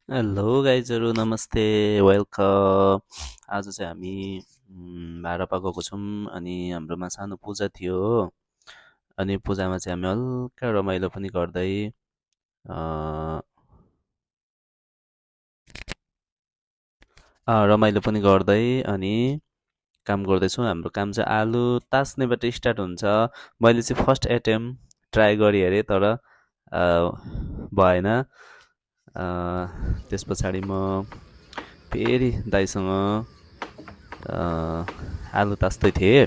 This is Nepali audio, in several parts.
हेलो गाइजहरू नमस्ते वेलकम। आज चाहिँ हामी भाडा पकाएको छौँ अनि हाम्रोमा सानो पूजा थियो हो। अनि पूजामा चाहिँ हामी हल्का रमाइलो पनि गर्दै रमाइलो पनि गर्दै अनि काम गर्दैछौँ। हाम्रो काम चाहिँ आलु तास्नेबाट स्टार्ट हुन्छ। मैले चाहिँ फर्स्ट एटेम्प ट्राई गरेँ अरे तर भएन। त्यस पछाडि म फेरि दाइसँग आलु तास्दै थिएँ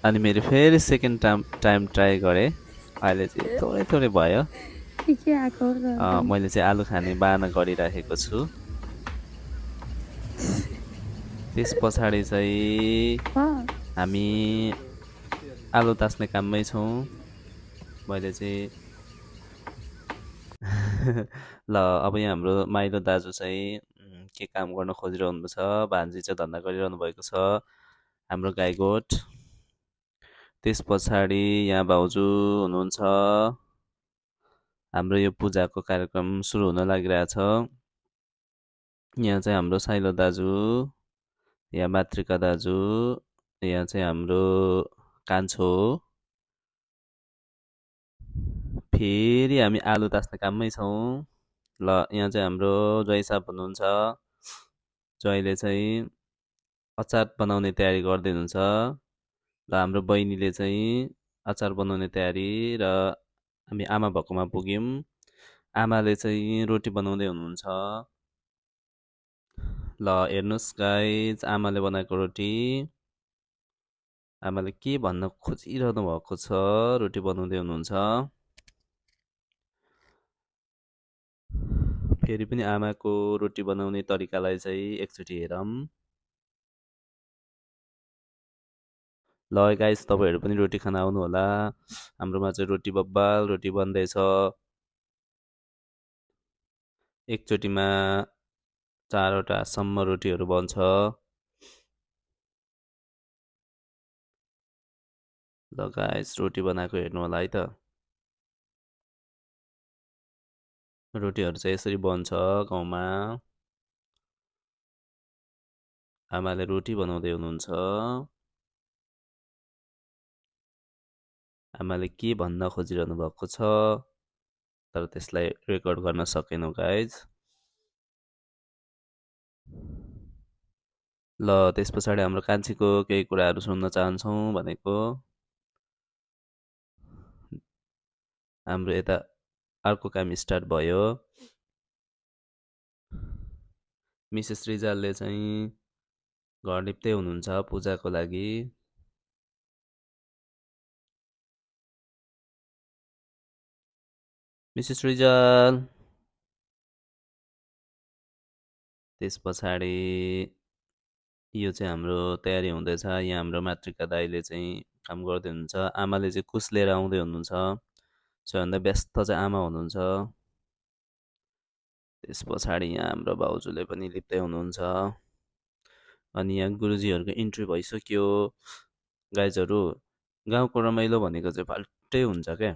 अनि मेरो फेरि सेकेन्ड टाइम ट्राई गरेँ। अहिले चाहिँ थोरै थोरै भयो। के आएको र मैले चाहिँ आलु खाने बाना गरिराखेको छु। त्यस पछाडि चाहिँ पनि हामी आलु तास्ने काममै छौँ। मैले चाहिँ ल अब यहाँ हाम्रो माइलो दाजु चाहिँ के काम गर्न खोजिरहनु छ। भान्जी चाहिँ धन्दा गरिरहनु भएको छ हाम्रो गाई गोठ। त्यस पछाडि यहाँ भाउजू हुनुहुन्छ। हाम्रो यो पूजाको कार्यक्रम सुरु हुन लागिरहेछ। यहाँ चाहिँ हाम्रो साइलो दाजु, यहाँ मातृका दाजु, यहाँ चाहिँ हाम्रो कान्छो हो। फेरि हामी आलु तास्ने काममै छौँ। ल यहाँ चाहिँ हाम्रो ज्वाइँ साहब हुनुहुन्छ। ज्वाइँले चाहिँ अचार बनाउने तयारी गर्दै हुनुहुन्छ। र हाम्रो बहिनीले चाहिँ अचार बनाउने तयारी र हामी आमा भएकोमा पुग्यौँ। आमाले चाहिँ रोटी बनाउँदै हुनुहुन्छ। ल हेर्नुहोस् गाइज आमाले बनाएको रोटी। आमाले के भन्न खोजिरहनु भएको छ रोटी बनाउँदै हुनुहुन्छ। फेरि पनि आमाको रोटी बनाउने तरिकालाई चाहिँ एकचोटि हेरौँ। ल गाइस तपाईँहरू पनि रोटी खान आउनु होला। हाम्रोमा चाहिँ रोटी बब्बाल रोटी बन्दैछ। एकचोटिमा 4वटासम्म रोटीहरू बन्छ। ल गाइस रोटी बनाएको हेर्नु होला है त। रोटीहरू चाहिँ यसरी बन्छ गाउँमा। आमाले रोटी बनाउँदै हुनुहुन्छ। आमाले के भन्न खोजिरहनु भएको छ तर त्यसलाई रेकर्ड गर्न सकेनौँ गाइज। ल त्यस पछाडि हाम्रो कान्छीको केही कुराहरू सुन्न चाहन्छौँ भनेको। हाम्रो यता अर्को काम स्टार्ट भयो। मिसेस रिजालले चाहिँ घर लिप्दै हुनुहुन्छ पूजाको लागि। मिसेस रिजाल। त्यस पछाडि यो चाहिँ हाम्रो तयारी हुँदैछ। यहाँ हाम्रो मातृका दाइले चाहिँ काम गर्दै हुनुहुन्छ। आमाले चाहिँ कुस लिएर आउँदै हुनुहुन्छ। सबैभन्दा व्यस्त चाहिँ आमा हुनुहुन्छ। त्यस पछाडि यहाँ हाम्रो भाउजूले पनि लिप्दै हुनुहुन्छ। अनि यहाँ गुरुजीहरूको इन्ट्री भइसक्यो। गाइजहरू गाउँको रमाइलो भनेको चाहिँ फाल्टै हुन्छ क्या।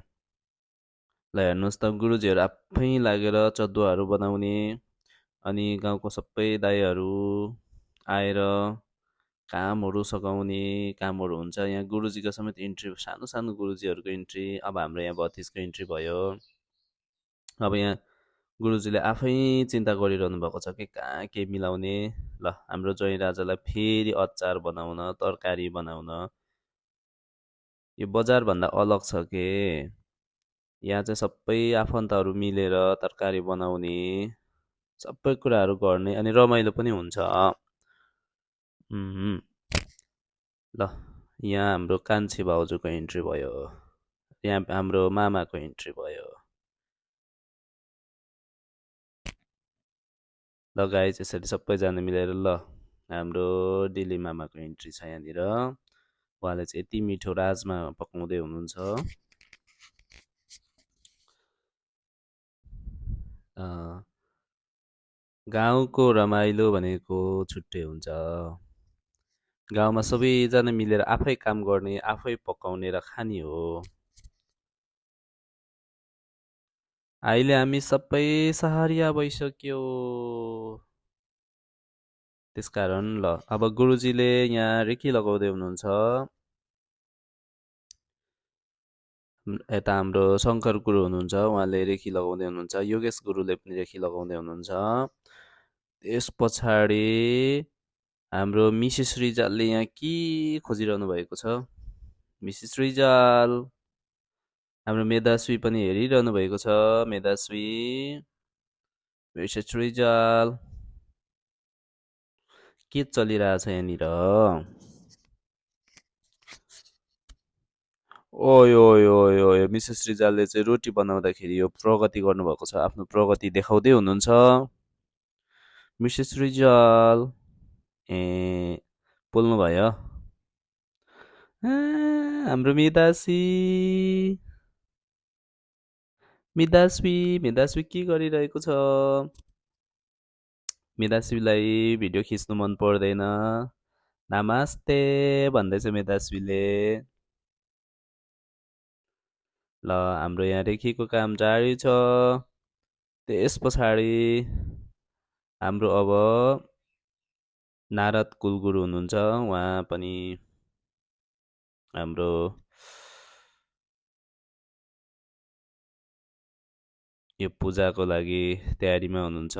ल हेर्नुहोस् त गुरुजीहरू आफै लागेर चदुवाहरू बनाउने अनि गाउँको सबै दाइहरू आएर कामहरू सघाउने कामहरू हुन्छ। यहाँ गुरुजीको समेत इन्ट्री सानो सानो गुरुजीहरूको इन्ट्री। अब हाम्रो यहाँ भतिजको इन्ट्री भयो। अब यहाँ गुरुजीले आफै चिन्ता गरिरहनु भएको छ कि कहाँ के मिलाउने। ल हाम्रो ज्वाइँ राजालाई फेरि अचार बनाउन तरकारी बनाउन यो बजारभन्दा अलग छ के। यहाँ चाहिँ सबै आफन्तहरू मिलेर तरकारी बनाउने सबै कुराहरू गर्ने अनि रमाइलो पनि हुन्छ। उम्, ल यहाँ हाम्रो कान्छी भाउजूको इन्ट्री भयो। यहाँ हाम्रो मामाको इन्ट्री भयो। ल गाइस यसरी सबैजना मिलेर ल हाम्रो डिली मामाको इन्ट्री छ यहाँनिर। उहाँले चाहिँ यति मिठो राजमा पकाउँदै हुनुहुन्छ। गाउँको रमाइलो भनेको छुट्टै हुन्छ। गाउँमा सबैजना मिलेर आफै काम गर्ने आफै पकाउने र खाने हो। अहिले हामी सबै सहारिया भइसक्यो। त्यसकारण ल अब गुरुजीले यहाँ रेखी लगाउँदै हुनुहुन्छ। यता हाम्रो शङ्कर गुरु हुनुहुन्छ, उहाँले रेखी लगाउँदै हुनुहुन्छ। योगेश गुरुले पनि रेखी लगाउँदै हुनुहुन्छ। त्यस पछाडि हाम्रो मिसेस रिजालले यहाँ के खोजिरहनु भएको छ? मिसेस रिजाल, हाम्रो मेधाश्री पनि हेरिरहनु भएको छ। मेधाश्री, मिसेस रिजाल, के चलिरहेछ यहाँनिर? ओय ओय ओय ओय, मिसेस रिजालले चाहिँ रोटी बनाउँदाखेरि यो प्रगति गर्नुभएको छ, आफ्नो प्रगति देखाउँदै हुनुहुन्छ। मिसेस रिजाल, ए बोल्नु भयो? हाम्रो मिदासी, मिदास्वी, मिदास्वी के गरिरहेको छ? मिदास्वीलाई भिडियो खिच्नु मन पर्दैन। नमस्ते भन्दैछ मिदास्वीले। ल हाम्रो यहाँ रेखीको काम जारी छ। त्यस पछाडि हाम्रो अब नारद कुलगुरु हुनुहुन्छ, उहाँ पनि हाम्रो यो पूजाको लागि तयारीमा हुनुहुन्छ।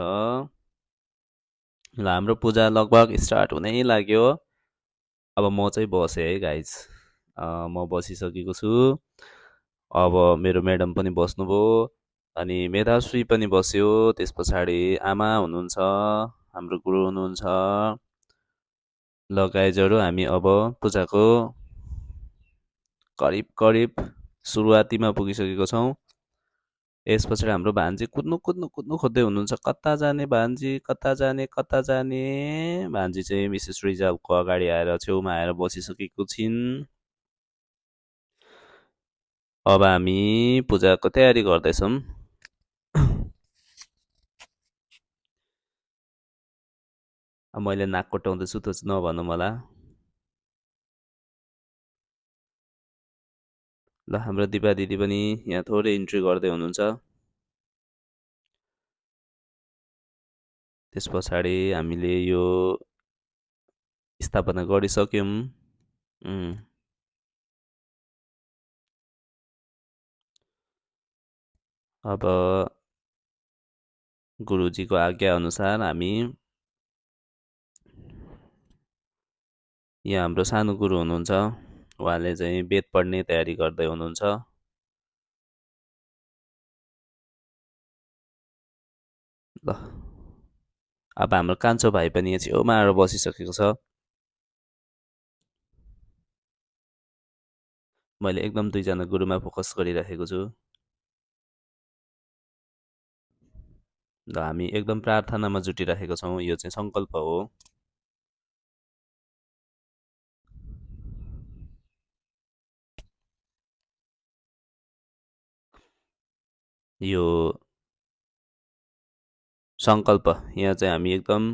ल हाम्रो पूजा लगभग स्टार्ट हुनै लाग्यो। अब म चाहिँ बसेँ है गाइज, म बसिसकेको छु। अब मेरो म्याडम पनि बस्नुभयो, अनि मेधाश्री पनि बस्यो। त्यस पछाडि आमा हुनुहुन्छ, हाम्रो गुरु हुनुहुन्छ। ल गाइजहरू, हामी अब पूजाको करिब करिब सुरुवातीमा पुगिसकेको छौँ। यस पछाडि हाम्रो भान्जी कुद्नु कुद्नु कुद्नु खोज्दै हुनुहुन्छ। कता जाने भान्जी, कता जाने, कता जाने? भान्जी चाहिँ मिसेस रिजालको अगाडि आएर छेउमा आएर बसिसकेको छिन्। अब हामी पूजाको तयारी गर्दैछौँ। अब मैले नाक कोट्याउँदैछु, त्यो चाहिँ नभनौँ होला। ल हाम्रो दिपा दिदी पनि यहाँ थोरै इन्ट्री गर्दै हुनुहुन्छ। त्यस पछाडि हामीले यो स्थापना गरिसक्यौँ। अब गुरुजीको आज्ञा अनुसार हामी, यहाँ हाम्रो सानो गुरु हुनुहुन्छ, उहाँले चाहिँ वेद पढ्ने तयारी गर्दै हुनुहुन्छ। ल अब हाम्रो कान्छो भाइ पनि यहाँ छेउमा आएर बसिसकेको छ। मैले एकदम दुईजना गुरुमा फोकस गरिराखेको छु। ल हामी एकदम प्रार्थनामा जुटिराखेको छौँ। यो चाहिँ सङ्कल्प हो। यो सङ्कल्प यहाँ चाहिँ हामी एकदम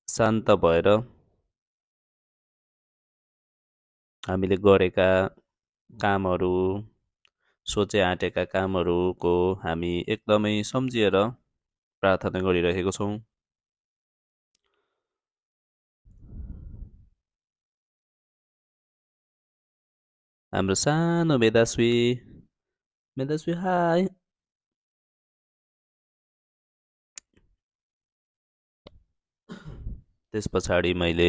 शान्त भएर हामीले गरेका कामहरू, सोचे आँटेका कामहरूको हामी एकदमै सम्झिएर प्रार्थना गरिरहेको छौँ। हाम्रो सानो मेधाश्री, मेधाश्री हाई। त्यस पछाडि मैले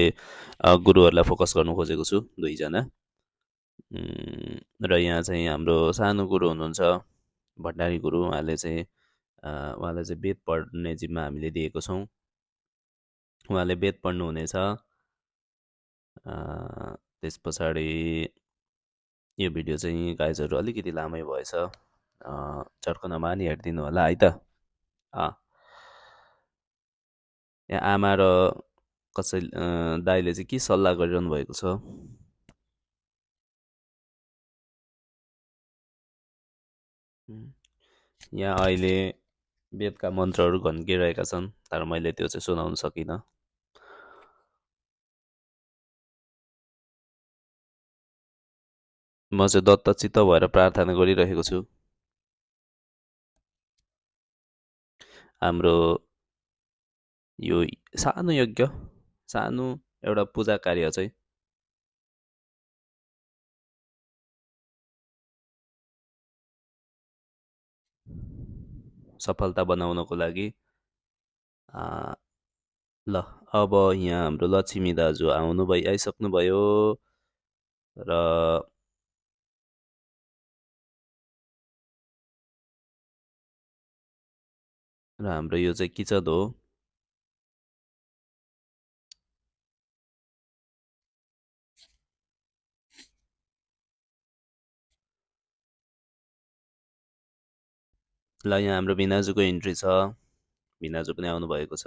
गुरुहरूलाई फोकस गर्नु खोजेको छु, दुईजना। र यहाँ चाहिँ हाम्रो सानो गुरु हुनुहुन्छ, भण्डारी गुरु। उहाँलाई चाहिँ वेद पढ्ने जिम्मा हामीले दिएको छौँ। उहाँले वेद पढ्नुहुनेछ। त्यस पछाडि यो भिडियो चाहिँ गाइजहरू अलिकति लामै भएछ, झर्को नमानी हेरिदिनु होला है त। यहाँ आमा र कसै दाइले चाहिँ के सल्लाह गरिरहनु भएको छ? यहाँ अहिले वेदका मन्त्रहरू घन्किरहेका छन्, तर मैले त्यो चाहिँ सुनाउन सकिनँ। म चाहिँ दत्तचित्त भएर प्रार्थना गरिरहेको छु। हाम्रो यो सानो यज्ञ, सानो एउटा पूजा कार्य चाहिँ सफलता बनाउनको लागि ल अब यहाँ हाम्रो लक्ष्मी दाजु आइसक्नुभयो र हाम्रो यो चाहिँ किचन हो। ल यहाँ हाम्रो भिनाजुको इन्ट्री छ। भिनाजु पनि आउनुभएको छ।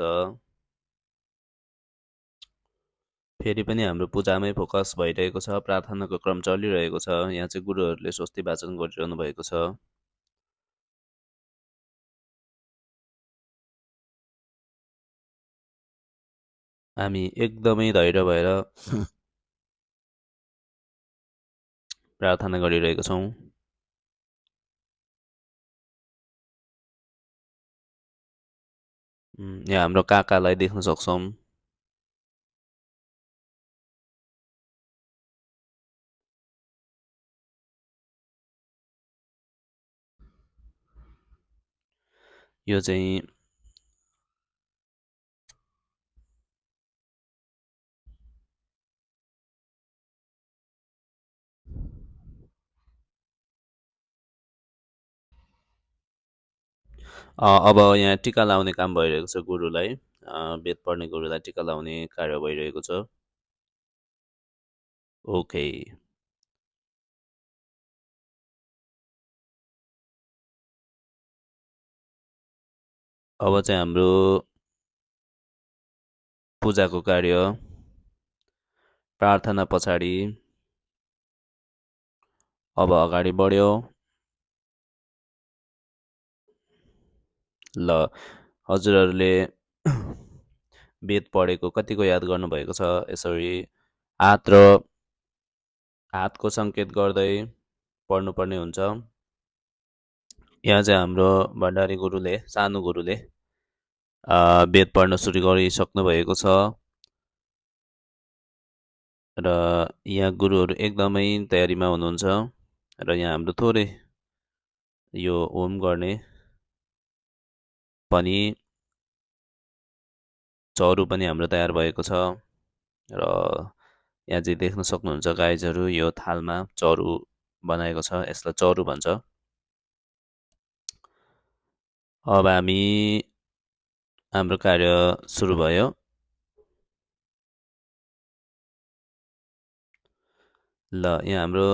फेरि पनि हाम्रो पूजामै फोकस भइरहेको छ, प्रार्थनाको क्रम चलिरहेको छ। यहाँ चाहिँ गुरुहरूले स्वस्ति वाचन गरिरहनु भएको छ। हामी एकदमै धैर्य भएर प्रार्थना गरिरहेका छौँ। यहाँ हाम्रो काकालाई देख्न सक्छौँ। यो चाहिँ अब यहाँ टिका लाउने काम भइरहेको छ गुरुलाई। वेद पढ्ने गुरुलाई टिका लाउने कार्य भइरहेको छ। ओके। अब चाहिँ हाम्रो पूजाको कार्य प्रार्थना पछाडि अब अगाडि बढ्यो। ल हजुरहरूले वेद पढेको कतिको याद गर्नुभएको छ? यसरी हातको सङ्केत गर्दै पढ्नुपर्ने हुन्छ। यहाँ चाहिँ हाम्रो भण्डारी गुरुले, सानो गुरुले वेद पढ्न सुरु गरिसक्नु भएको छ र यहाँ गुरुहरू एकदमै तयारीमा हुनुहुन्छ र यहाँ हाम्रो थोरै यो होम गर्ने पनि चरु पनि हाम्रो तयार भएको छ र यहाँ चाहिँ देख्न सक्नुहुन्छ गाइजहरू यो थालमा चरु बनाएको छ, यसलाई चरु भन्छ। अब हाम्रो कार्य सुरु भयो। ल यहाँ हाम्रो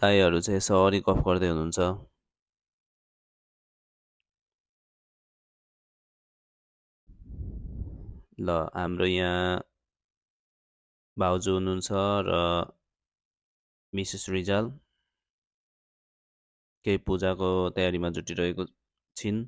दाईहरू चाहिँ यसरी गफ गर्दै हुनुहुन्छ। ल हाम्रो यहाँ भाउजू हुनुहुन्छ र मिसेस रिजाल केही पूजाको तयारीमा जुटिरहेको छिन्।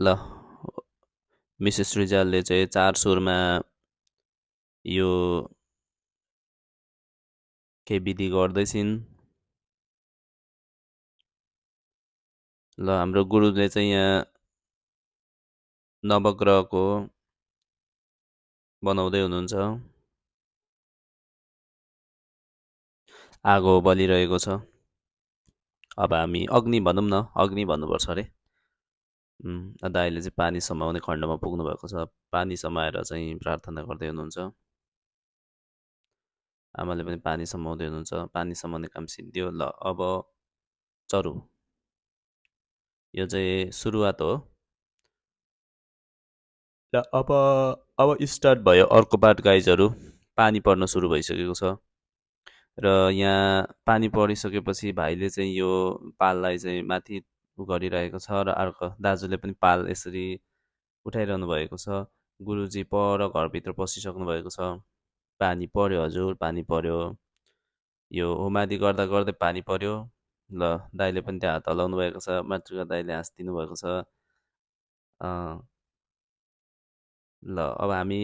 ल मिसेस रिजालले चाहिँ 4 सुरमा यो केही विधि गर्दैछिन्। ल हाम्रो गुरुले चाहिँ यहाँ नवग्रहको बनाउँदै हुनुहुन्छ। आगो बलिरहेको छ। अब हामी अग्नि भनौँ न, अग्नि भन्नुपर्छ अरे। दाइले चाहिँ पानी समाउने खण्डमा पुग्नु भएको छ। पानी समाएर चाहिँ प्रार्थना गर्दै हुनुहुन्छ। आमाले पनि पानी समाउँदै हुनुहुन्छ। पानी समाउने काम सिद्धियो। ल अब चरु, यो चाहिँ सुरुवात हो। ल अब स्टार्ट भयो अर्को पार्ट गाइजहरू। पानी पर्न सुरु भइसकेको छ र यहाँ पानी परिसकेपछि भाइले चाहिँ यो पाललाई चाहिँ माथि गरिरहेको छ र अर्को दाजुले पनि पाल यसरी उठाइरहनु भएको छ। गुरुजी पर घरभित्र पसिसक्नु भएको छ। पानी पर्यो हजुर, पानी पर्यो। यो होमादि गर्दा गर्दै पानी पर्यो। ल दाइले पनि त्यहाँ हात हलाउनु भएको छ। मातृका दाइले हाँसिदिनु भएको छ। अँ, ल अब हामी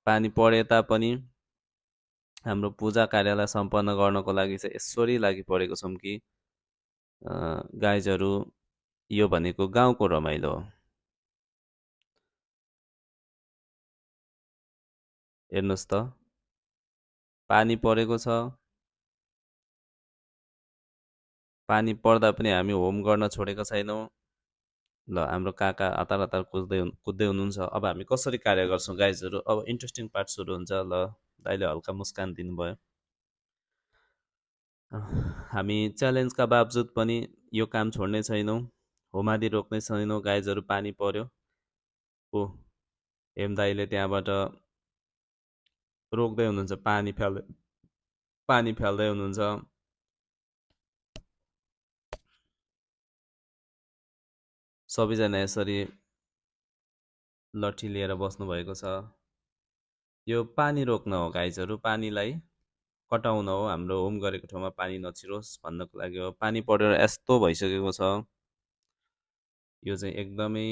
पानी परे तापनि हाम्रो पूजा कार्यलाई सम्पन्न गर्नको लागि चाहिँ यसरी लागि परेको छौँ कि गाइजहरू यो भनेको गाउँको रमाइलो हो। हेर्नुहोस् त, पानी परेको छ, पानी पर्दा पनि हामी होम गर्न छोडेका छैनौँ। ल हाम्रो काका हतार हतार कुद्दै हुनुहुन्छ। अब हामी कसरी कार्य गर्छौँ गाइजहरू? अब इन्ट्रेस्टिङ पार्ट सुरु हुन्छ। ल दाइले हल्का मुस्कान दिनुभयो। हामी च्यालेन्जका बावजुद पनि यो काम छोड्ने छैनौँ, होमादि रोक्ने छैनौँ। गाइजहरू पानी पर्यो, ओ हेम दाइले त्यहाँबाट रोक्दै हुनुहुन्छ, पानी फ्याल्दै हुनुहुन्छ। सबैजना यसरी लट्ठी लिएर बस्नुभएको छ। यो पानी रोक्न हो गाइजहरू, पानीलाई कटाउन हो, हाम्रो होम गरेको ठाउँमा पानी नछिरोस् भन्नको लागि हो। पानी परेर यस्तो भइसकेको छ, यो चाहिँ एकदमै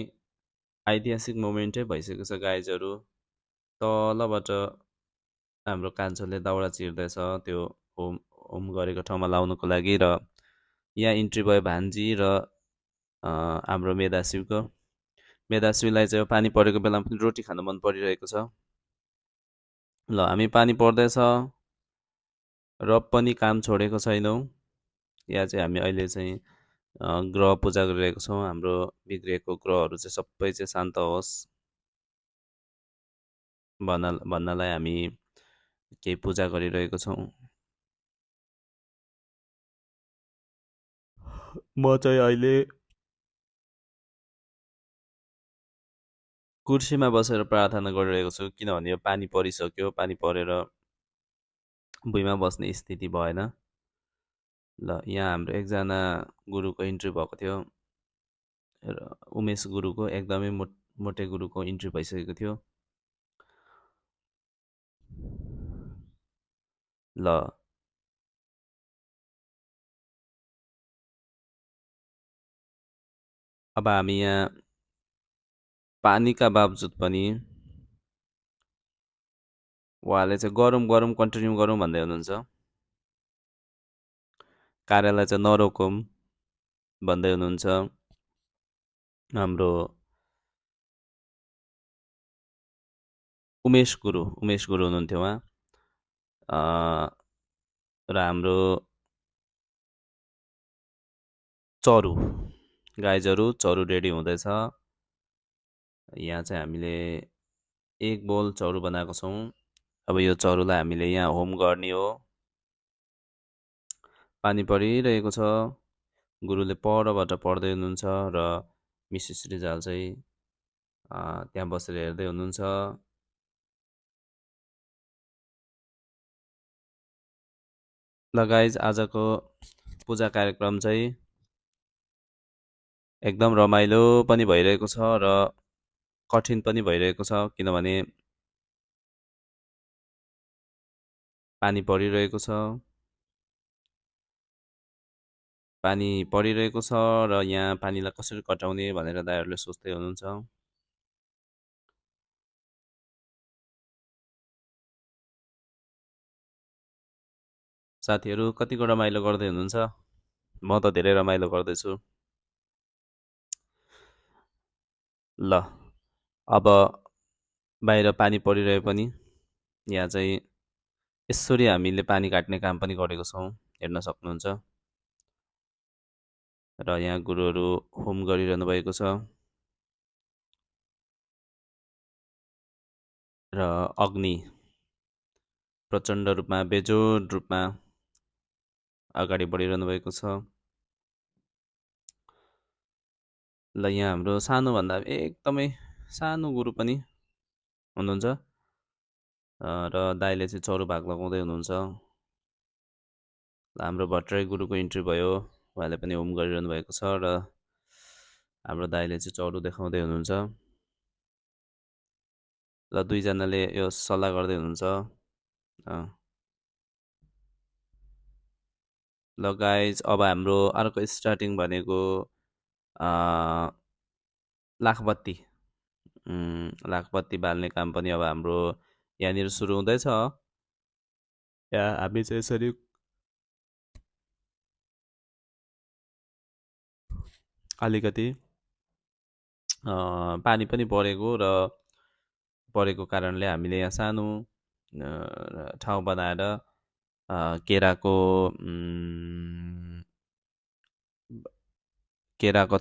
ऐतिहासिक मोमेन्टै भइसकेको छ गाइजहरू। तलबाट हाम्रो कान्छोले दाउरा चिर्दैछ त्यो होम होम गरेको ठाउँमा लाउनुको लागि। र यहाँ इन्ट्री भयो भान्जी र हाम्रो मेधाश्रीको। मेधाश्रीलाई चाहिँ पानी परेको बेलामा पनि रोटी खान मन परिरहेको छ। ल हामी पानी पर्दैछ र पनि काम छोडेको छैनौँ। यहाँ चाहिँ हामी अहिले चाहिँ ग्रह पूजा गरिरहेको छौँ। हाम्रो बिग्रिएको ग्रहहरू चाहिँ सबै चाहिँ शान्त होस् भन्नलाई हामी केही पूजा गरिरहेको छौँ। म चाहिँ अहिले कुर्सीमा बसेर प्रार्थना गरिरहेको छु, किनभने यो पानी परिसक्यो। पानी परेर भुइँमा बस्ने स्थिति भएन। ल यहाँ हाम्रो एकजना गुरुको इन्ट्री भएको थियो, र उमेश गुरुको, एकदमै मोटे गुरुको इन्ट्री भइसकेको थियो। ल अब हामी यहाँ पानीका बावजुद पनि उहाँले चाहिँ गरौँ गरौँ कन्टिन्यू गरौँ भन्दै हुनुहुन्छ। कार्यलाई चाहिँ नरोकौँ भन्दै हुनुहुन्छ। हाम्रो उमेश गुरु हुनुहुन्थ्यो उहाँ। र हाम्रो चरु गाइजहरू, चरु रेडी हुँदैछ। यहाँ चाहिँ हामीले एक बोल चरु बनाएको छौँ। अब यो चरुलाई हामीले यहाँ होम गर्ने हो। पानी परिरहेको छ, गुरुले परबाट पढ्दै हुनुहुन्छ र मिसेस रिजाल चाहिँ त्यहाँ बसेर हेर्दै हुनुहुन्छ। ल गाइज, आजको पूजा कार्यक्रम चाहिँ एकदम रमाइलो पनि भइरहेको छ र कठिन पनि भइरहेको छ, किनभने पानी परिरहेको छ। पानी परिरहेको छ र यहाँ पानीलाई कसरी कटाउने भनेर दाइहरूले सोच्दै हुनुहुन्छ। साथीहरू कतिको रमाइलो गर्दै हुनुहुन्छ? म त धेरै रमाइलो गर्दैछु। ल अब बाहिर पानी परिरहे पनि यहाँ चाहिँ यसरी हामीले पानी काट्ने काम पनि गरेको छौँ, हेर्न सक्नुहुन्छ। र यहाँ गुरुहरू होम गरिरहनु भएको छ र अग्नि प्रचण्ड रूपमा, बेजोड रूपमा अगाडि बढिरहनु भएको छ। ल यहाँ हाम्रो सानोभन्दा एकदमै सानो गुरु पनि हुनुहुन्छ, र दाइले चाहिँ चरु भाग लगाउँदै हुनुहुन्छ। हाम्रो भट्टराई गुरुको इन्ट्री भयो, उहाँले पनि होम गरिरहनु भएको छ र हाम्रो दाइले चाहिँ चरु देखाउँदै हुनुहुन्छ। ल दुईजनाले यो सल्लाह गर्दै हुनुहुन्छ। ल गाइज, अब हाम्रो अर्को स्टार्टिङ भनेको लाखबत्ती लाखबत्ती बाल्ने काम पनि अब हाम्रो यहाँनिर सुरु हुँदैछ। यहाँ हामी चाहिँ यसरी अलिकति पानी पनि परेको कारणले हामीले यहाँ सानो ठाउँ बनाएर केराको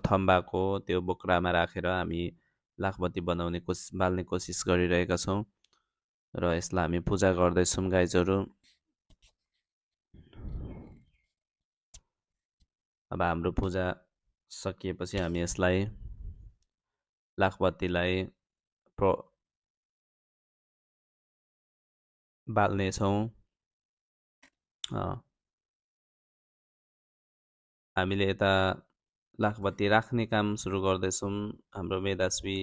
थम्बाको त्यो बोक्रामा राखेर हामी लाखबत्ती बाल्ने कोसिस गरिरहेका छौँ र यसलाई हामी पूजा गर्दैछौँ गाइजहरू। अब हाम्रो पूजा सकिएपछि हामी यसलाई लाखबत्तीलाई बाल्नेछौँ। हामीले यता लाखबत्ती राख्ने काम सुरु गर्दैछौँ। हाम्रो मेधाश्री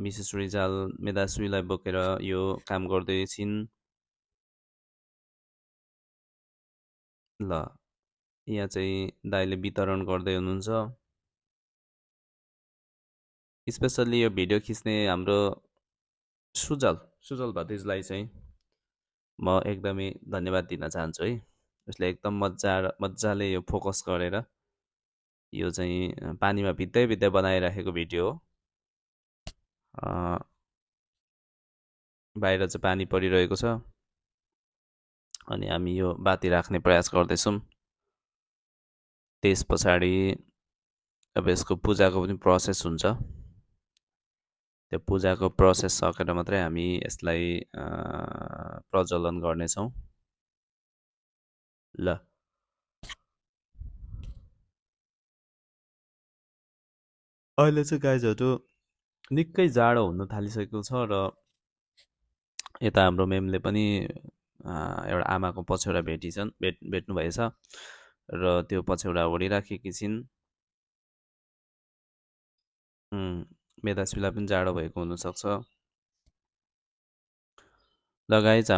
मिसेस रिजाल मेधाश्रीलाई बोकेर यो काम गर्दैछिन्। ल यहाँ चाहिँ दाइले वितरण गर्दै हुनुहुन्छ। स्पेसल्ली यो भिडियो खिच्ने हाम्रो सुजल भतिजलाई चाहिँ म एकदमै धन्यवाद दिन चाहन्छु है। उसले एकदम मजाले यो फोकस गरेर यो चाहिँ पानीमा भित्दै बनाइराखेको भिडियो हो। बाहिर चाहिँ पानी परिरहेको छ अनि हामी यो बाती राख्ने प्रयास गर्दैछौँ। त्यस पछाडि अब यसको पूजाको पनि प्रोसेस हुन्छ। त्यो पूजाको प्रोसेस सकेर मात्रै हामी यसलाई प्रज्वलन गर्नेछौँ। ल अहिले चाहिँ गाइजहरू निकै जाडो हुन थालिसकेको छ र यता हाम्रो मेमले पनि एउटा आमाको पछ्यौरा भेट्नुभएछ र त्यो पछ्यौरा ओढिराखेकी छिन्। मेधाश्रीलाई पनि जाडो भएको हुनसक्छ। ल गाइज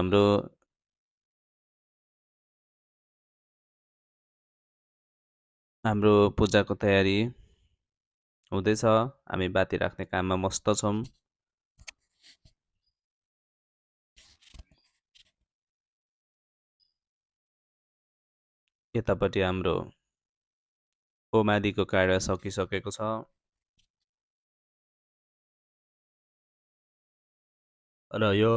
हाम्रो पूजाको तयारी हुँदैछ। हामी बाती राख्ने काममा मस्त छौँ। यतापट्टि हाम्रो ओमादिको कार्य सकिसकेको छ र यो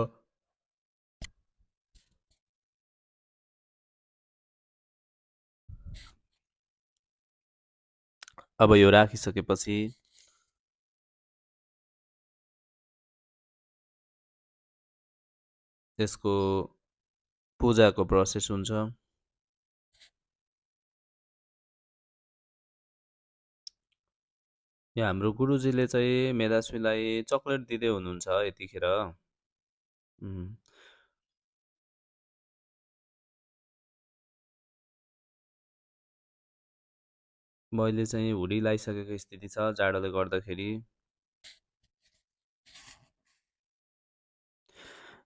अब यो राखिसकेपछि त्यसको पूजाको प्रोसेस हुन्छ। यहाँ हाम्रो गुरुजीले चाहिँ मेधाश्रीलाई चक्लेट दिँदै हुनुहुन्छ यतिखेर। मैले चाहिँ हुडी लगाइसकेको स्थिति छ जाडोले गर्दाखेरि।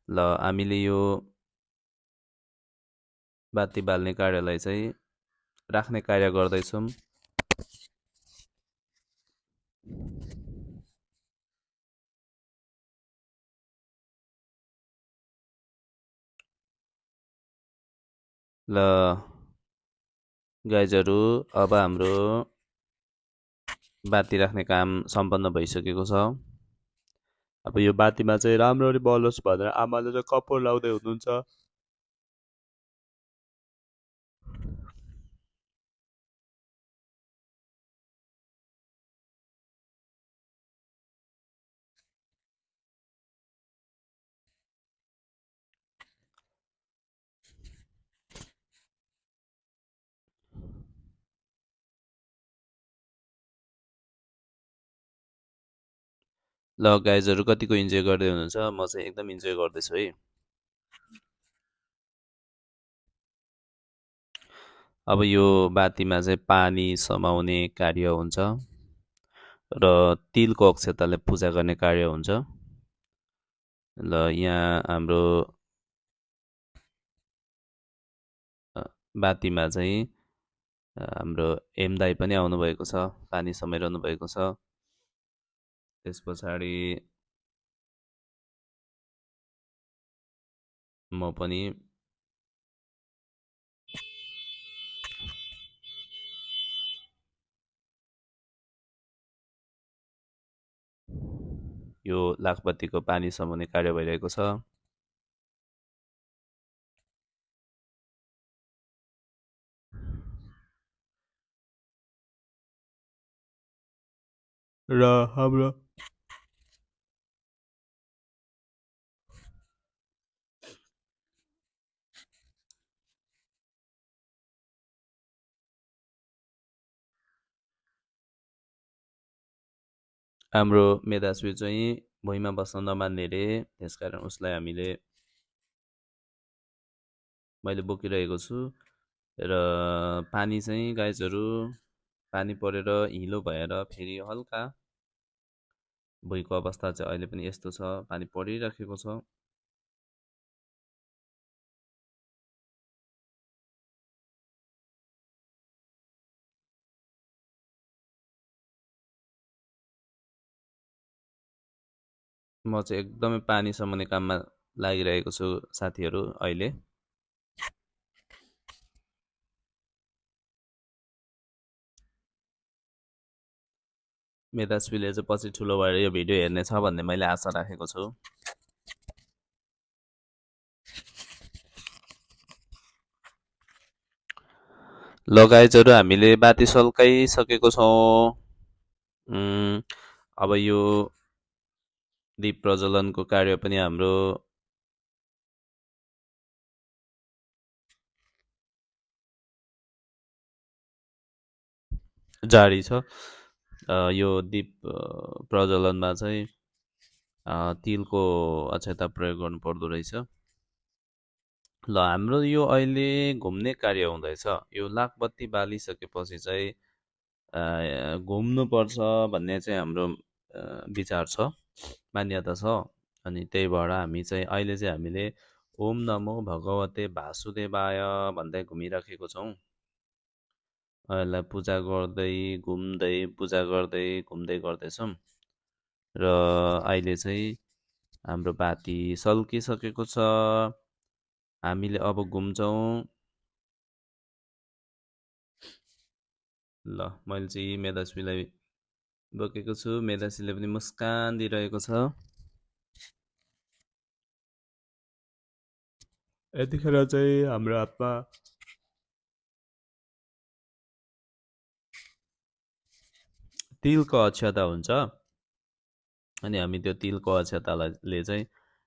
ल हामीले यो बाती बाल्ने कार्यलाई चाहिँ राख्ने कार्य गर्दैछौँ। ल गाइजहरू अब हाम्रो बाती राख्ने काम सम्पन्न भइसकेको छ। अब यो बातीमा चाहिँ राम्ररी बलोस् भनेर आमाले चाहिँ कपुर लाउँदै हुनुहुन्छ। ल गाइजहरू कतिको इन्जोय गर्दै हुनुहुन्छ? म चाहिँ एकदम इन्जोय गर्दैछु है। अब यो बातीमा चाहिँ पानी समाउने कार्य हुन्छ र तिलको अक्षताले पूजा गर्ने कार्य हुन्छ। ल यहाँ हाम्रो बातीमा चाहिँ हाम्रो एम दाई पनि आउनुभएको छ, पानी समाइरहनु भएको छ। त्यस पछाडि म पनि यो लाखपतिको पानी समाउने कार्य भइरहेको छ र हाम्रो मेधाश्री चाहिँ भुइँमा बस्न नमान्ने रे, त्यसकारण उसलाई मैले बोकिरहेको छु र पानी चाहिँ गाइजहरू पानी परेर हिलो भएर फेरि हल्का भुइँको अवस्था चाहिँ अहिले पनि यस्तो छ, पानी परिराखेको छ। म चाहिँ एकदमै पानी समाउने काममा लागिरहेको छु साथीहरू अहिले। मेधाश्रीले चाहिँ पछि ठुलो भएर यो भिडियो हेर्नेछ भन्ने मैले आशा राखेको छु। ल गाइजहरू हामीले बाती सल्काइसकेको छौँ। अब यो दीप प्रज्वलनको कार्य पनि हाम्रो जारी छ। यो दीप प्रज्वलनमा चाहिँ तिलको अक्षता प्रयोग गर्नु पर्दो रहेछ। ल हाम्रो यो अहिले घुम्ने कार्य हुँदैछ। यो लाखबत्ती बालिसकेपछि चाहिँ घुम्नुपर्छ भन्ने चाहिँ हाम्रो विचार छ, मान्यता छ। अनि त्यही भएर हामी चाहिँ अहिले चाहिँ हामीले ओम नमो भगवते वासुदेवाय भन्दै घुमिराखेको छौँ। यसलाई पूजा गर्दै घुम्दै पूजा गर्दै घुम्दै गर्दैछौँ र अहिले चाहिँ हाम्रो बाती सल्किसकेको छ। हामीले अब घुम्छौँ। ल मैले चाहिँ मेधाश्रीलाई बोकेको छु, मेधाश्रीले पनि मुस्कान दिइरहेको छ। यतिखेर चाहिँ हाम्रो हातमा तिलको अक्षता हुन्छ अनि हामी त्यो तिलको अक्षताले चाहिँ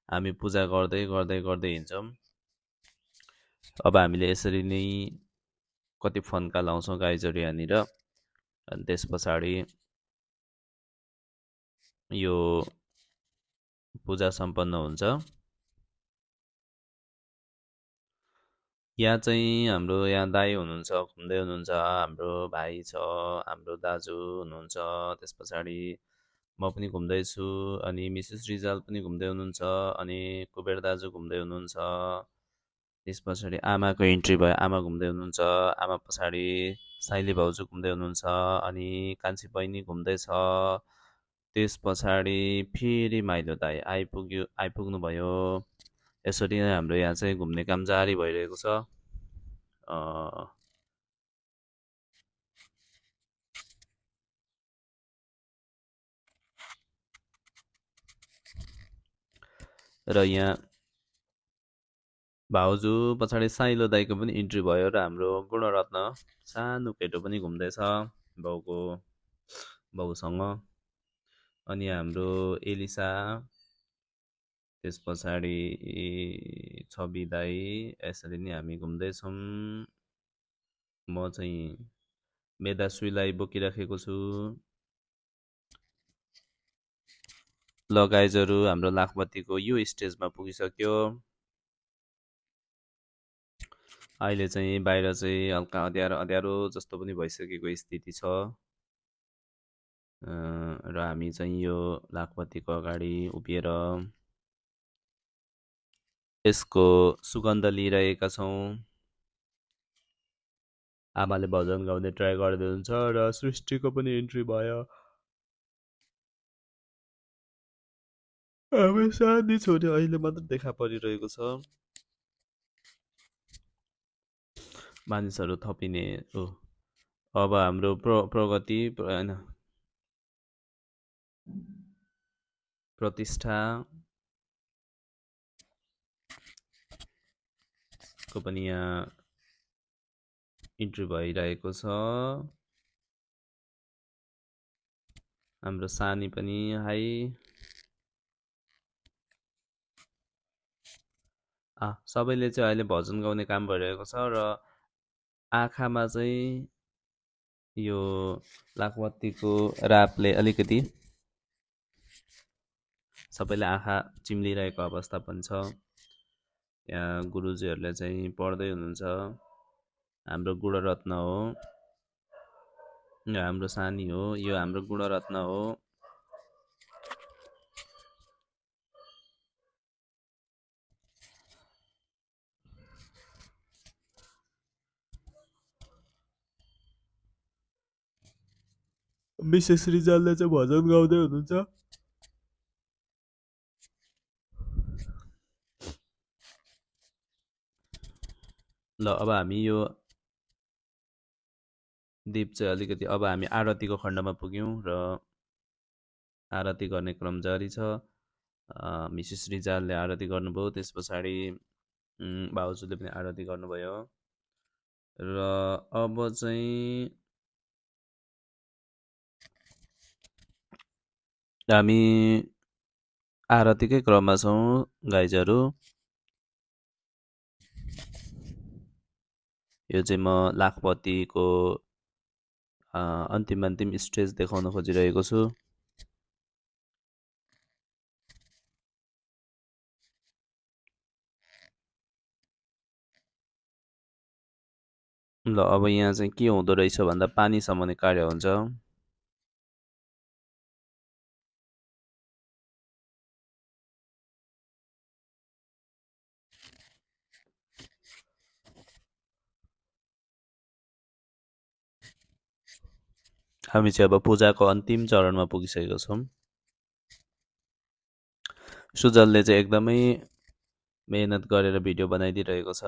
हामी पूजा गर्दै गर्दै गर्दै हिँड्छौँ। अब हामीले यसरी नै कति फन्का लाउँछौँ गाइजहरू यहाँनिर। अनि त्यस पछाडि यो पूजा सम्पन्न हुन्छ। यहाँ चाहिँ हाम्रो यहाँ दाई हुनुहुन्छ, घुम्दै हुनुहुन्छ, हाम्रो भाइ छ, हाम्रो दाजु हुनुहुन्छ, त्यस पछाडि म पनि घुम्दैछु, अनि मिसेस रिजाल पनि घुम्दै हुनुहुन्छ, अनि कुबेर दाजु घुम्दै हुनुहुन्छ, त्यस पछाडि आमाको इन्ट्री भयो, आमा घुम्दै हुनुहुन्छ, आमा पछाडि साइली भाउजू घुम्दै हुनुहुन्छ, अनि कान्छी बहिनी घुम्दैछ, त्यस पछाडि फेरि माइलो दाई आइपुग्नुभयो। यसरी नै हाम्रो यहाँ चाहिँ घुम्ने काम जारी भइरहेको छ। र यहाँ भाउजू पछाडि साइलो दाईको पनि इन्ट्री भयो र हाम्रो गुणरत्न सानो केटो पनि घुम्दैछ बाउसँग। अनि हाम्रो एलिसा, त्यस पछाडि छवि दाई, यसरी नै हामी घुम्दैछौँ। म चाहिँ मेधाश्रीलाई बोकिराखेको छु। ल गाइजहरू हाम्रो लाखबत्तीको यो स्टेजमा पुगिसक्यो। अहिले चाहिँ बाहिर चाहिँ हल्का अँध्यारो अँध्यारो जस्तो पनि भइसकेको स्थिति छ र हामी चाहिँ यो लाखबत्तीको अगाडि उभिएर यसको सुगन्ध लिइरहेका छौँ। आमाले भजन गाउने ट्राई गर्दै हुनुहुन्छ र सृष्टिको पनि इन्ट्री भयो। अब सानी छोरी अहिले मात्र देखा परिरहेको छ। मानिसहरू थपिने ओ अब हाम्रो प्रगति होइन प्रतिष्ठाको पनि यहाँ इन्ट्री भइरहेको छ। हाम्रो सानी पनि हाई सबैले चाहिँ अहिले भजन गाउने काम भइरहेको छ र आँखामा चाहिँ यो लाखबत्तीको रापले अलिकति सबैले आँखा चिम्लिरहेको अवस्था पनि छ। यहाँ गुरुजीहरूले चाहिँ पढ्दै हुनुहुन्छ। हाम्रो गुणरत्न हो, यो हाम्रो सानी हो, यो हाम्रो गुणरत्न हो। मिसेस रिजालले चाहिँ भजन गाउँदै हुनुहुन्छ। ल अब हामी यो दीप चाहिँ अलिकति अब हामी आरतीको खण्डमा पुग्यौँ र आरती गर्ने क्रम जारी छ। मिसेस रिजालले आरती गर्नुभयो, त्यस पछाडि बाउजूले पनि आरती गर्नुभयो र अब चाहिँ हामी आरतीकै क्रममा छौँ गाइजहरू। यो चाहिँ म लाखपतिको अन्तिम स्टेज देखाउन खोजिरहेको छु। ल अब यहाँ चाहिँ के हुँदो रहेछ भन्दा पानी समाउने कार्य हुन्छ। हामी चाहिँ अब पूजाको अन्तिम चरणमा पुगिसकेको छौँ। सुजलले चाहिँ एकदमै मेहनत गरेर भिडियो बनाइदिइरहेको छ।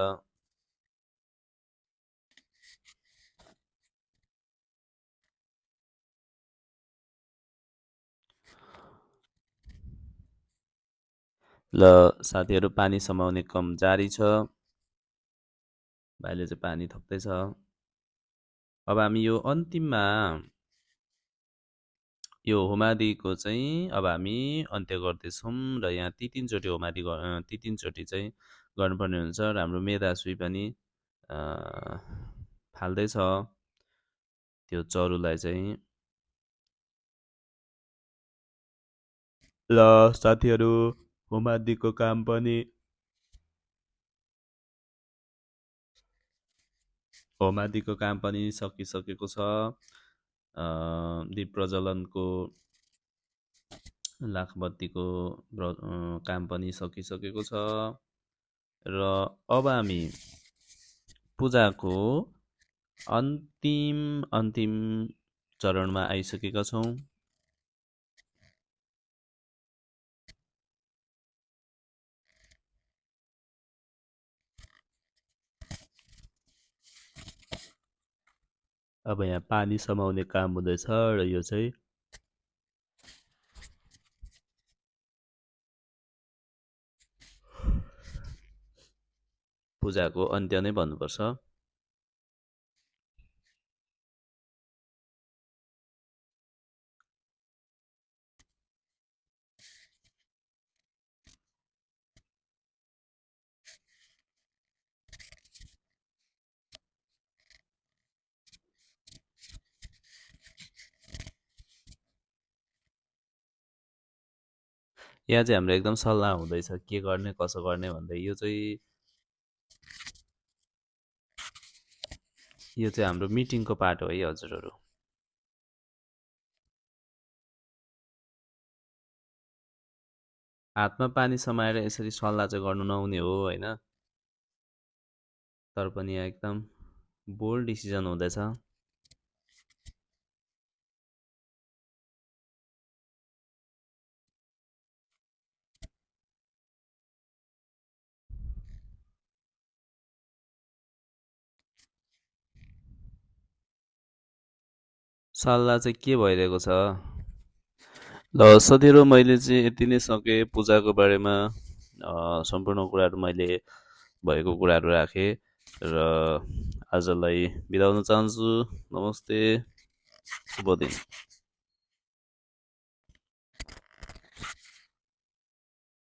ल साथीहरू पानी समाउने क्रम जारी छ। भाइले चाहिँ पानी थप्दैछ। अब हामी यो अन्तिममा यो होमादिको चाहिँ अब हामी अन्त्य गर्दैछौँ र यहाँ ती तीनचोटि चाहिँ गर्नुपर्ने हुन्छ र हाम्रो मेधाश्री पनि फाल्दैछ त्यो चरुलाई चाहिँ। ल साथीहरू होमादिको काम पनि सकिसकेको छ। दीप प्रज्वलनको लाखबत्तीको काम पनि सकिसकेको छ र अब हामी पूजाको अन्तिम चरणमा आइसकेका छौँ। अब यहाँ पानी समाउने काम हुँदैछ र यो चाहिँ पूजाको अन्त्य नै भन्नुपर्छ। यहाँ चाहिँ हाम्रो एकदम सल्लाह हुँदैछ के गर्ने कसो गर्ने भन्दै। यो चाहिँ हाम्रो मिटिङको पार्ट हो है हजुरहरू। हातमा पानी समाएर यसरी सल्लाह चाहिँ गर्नु नहुने हो होइन, तर पनि यहाँ एकदम बोल्ड डिसिजन हुँदैछ। सल्लाह चाहिँ के भइरहेको छ? ल साथीहरू, मैले चाहिँ यति नै सकेँ पूजाको बारेमा सम्पूर्ण कुराहरू मैले भएको कुराहरू राखेँ र आजलाई बिदा हुन चाहन्छु। नमस्ते, शुभ दिन।